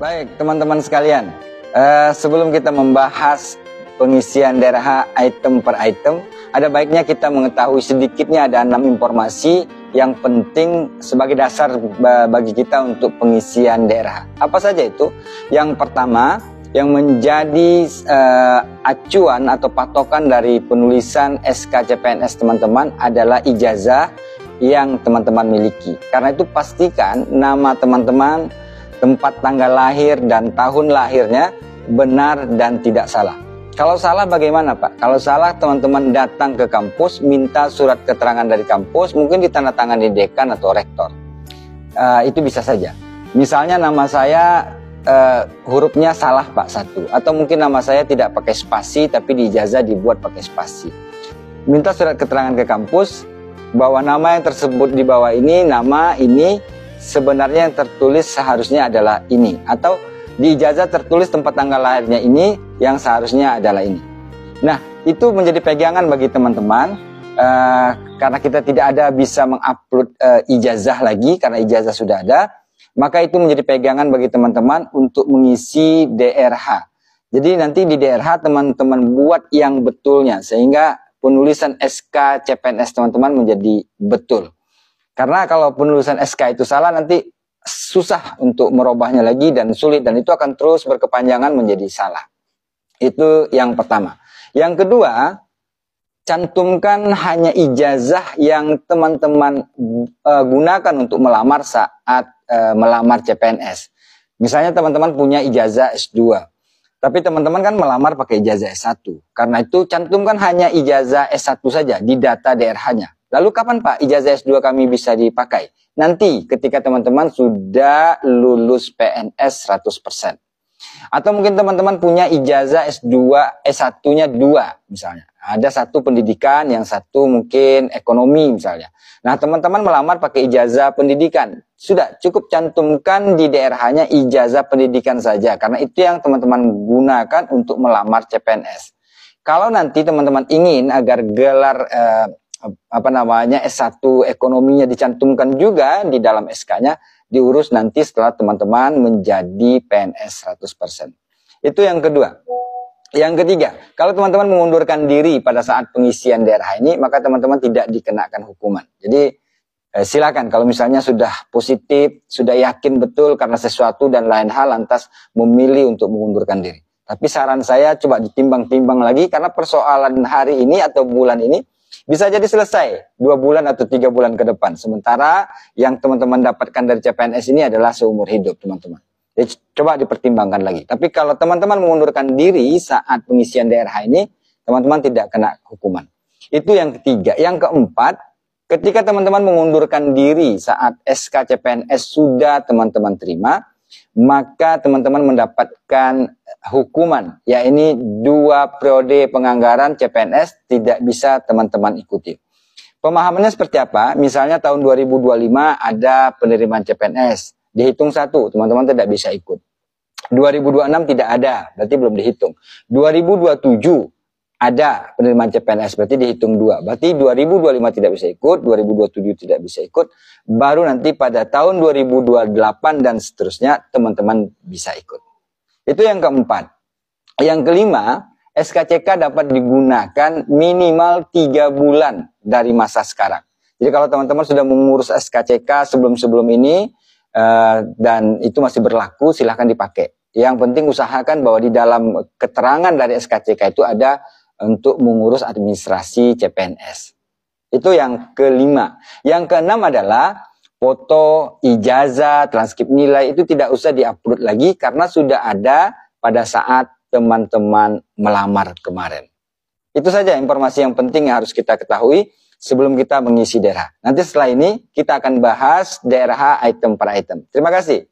Baik, teman-teman sekalian, sebelum kita membahas pengisian DRH item per item, ada baiknya kita mengetahui sedikitnya ada 6 informasi yang penting sebagai dasar bagi kita untuk pengisian DRH. Apa saja itu? Yang pertama, yang menjadi acuan atau patokan dari penulisan SK CPNS teman-teman adalah ijazah yang teman-teman miliki. Karena itu pastikan nama teman-teman, tempat tanggal lahir dan tahun lahirnya benar dan tidak salah. Kalau salah bagaimana Pak? Kalau salah teman-teman datang ke kampus, minta surat keterangan dari kampus, mungkin ditandatangani dekan atau rektor. Itu bisa saja. Misalnya nama saya hurufnya salah Pak satu, atau mungkin nama saya tidak pakai spasi tapi di ijazah dibuat pakai spasi. Minta surat keterangan ke kampus bahwa nama yang tersebut di bawah ini, nama ini sebenarnya yang tertulis seharusnya adalah ini, atau di ijazah tertulis tempat tanggal lahirnya ini yang seharusnya adalah ini. Nah, itu menjadi pegangan bagi teman-teman karena kita tidak ada bisa mengupload ijazah lagi karena ijazah sudah ada, maka itu menjadi pegangan bagi teman-teman untuk mengisi DRH. Jadi nanti di DRH teman-teman buat yang betulnya sehingga penulisan SK CPNS teman-teman menjadi betul. Karena kalau penulisan SK itu salah nanti susah untuk merubahnya lagi dan sulit, dan itu akan terus berkepanjangan menjadi salah. Itu yang pertama. Yang kedua, cantumkan hanya ijazah yang teman-teman gunakan untuk melamar saat melamar CPNS. Misalnya teman-teman punya ijazah S2, tapi teman-teman kan melamar pakai ijazah S1. Karena itu cantumkan hanya ijazah S1 saja di data DRH-nya. Lalu kapan Pak ijazah S2 kami bisa dipakai? Nanti ketika teman-teman sudah lulus PNS 100%. Atau mungkin teman-teman punya ijazah S2, S1-nya 2 misalnya. Ada satu pendidikan, yang satu mungkin ekonomi misalnya. Nah teman-teman melamar pakai ijazah pendidikan. Sudah cukup cantumkan di DRH-nya ijazah pendidikan saja. Karena itu yang teman-teman gunakan untuk melamar CPNS. Kalau nanti teman-teman ingin agar gelar S1 ekonominya dicantumkan juga di dalam SK-nya, diurus nanti setelah teman-teman menjadi PNS 100%. Itu yang kedua. Yang ketiga, kalau teman-teman mengundurkan diri pada saat pengisian DRH ini, maka teman-teman tidak dikenakan hukuman. Jadi silakan kalau misalnya sudah positif, sudah yakin betul karena sesuatu dan lain hal, lantas memilih untuk mengundurkan diri. Tapi saran saya coba ditimbang-timbang lagi, karena persoalan hari ini atau bulan ini bisa jadi selesai 2 bulan atau 3 bulan ke depan. Sementara yang teman-teman dapatkan dari CPNS ini adalah seumur hidup teman-teman. Jadi coba dipertimbangkan lagi. Tapi kalau teman-teman mengundurkan diri saat pengisian DRH ini, teman-teman tidak kena hukuman. Itu yang ketiga. Yang keempat, ketika teman-teman mengundurkan diri saat SK CPNS sudah teman-teman terima, maka teman-teman mendapatkan hukuman, ya ini 2 periode penganggaran CPNS tidak bisa teman-teman ikuti. Pemahamannya seperti apa? Misalnya tahun 2025 ada penerimaan CPNS, dihitung 1, teman-teman tidak bisa ikut. 2026 tidak ada, berarti belum dihitung. 2027 ada penerimaan CPNS, berarti dihitung 2. Berarti 2025 tidak bisa ikut, 2027 tidak bisa ikut, baru nanti pada tahun 2028 dan seterusnya teman-teman bisa ikut. Itu yang keempat. Yang kelima, SKCK dapat digunakan minimal 3 bulan dari masa sekarang. Jadi kalau teman-teman sudah mengurus SKCK sebelum-sebelum ini, dan itu masih berlaku, silahkan dipakai. Yang penting usahakan bahwa di dalam keterangan dari SKCK itu ada untuk mengurus administrasi CPNS. Itu yang kelima. Yang keenam adalah foto, ijazah, transkrip nilai itu tidak usah diupload lagi karena sudah ada pada saat teman-teman melamar kemarin. Itu saja informasi yang penting yang harus kita ketahui sebelum kita mengisi DRH. Nanti setelah ini kita akan bahas DRH item per item. Terima kasih.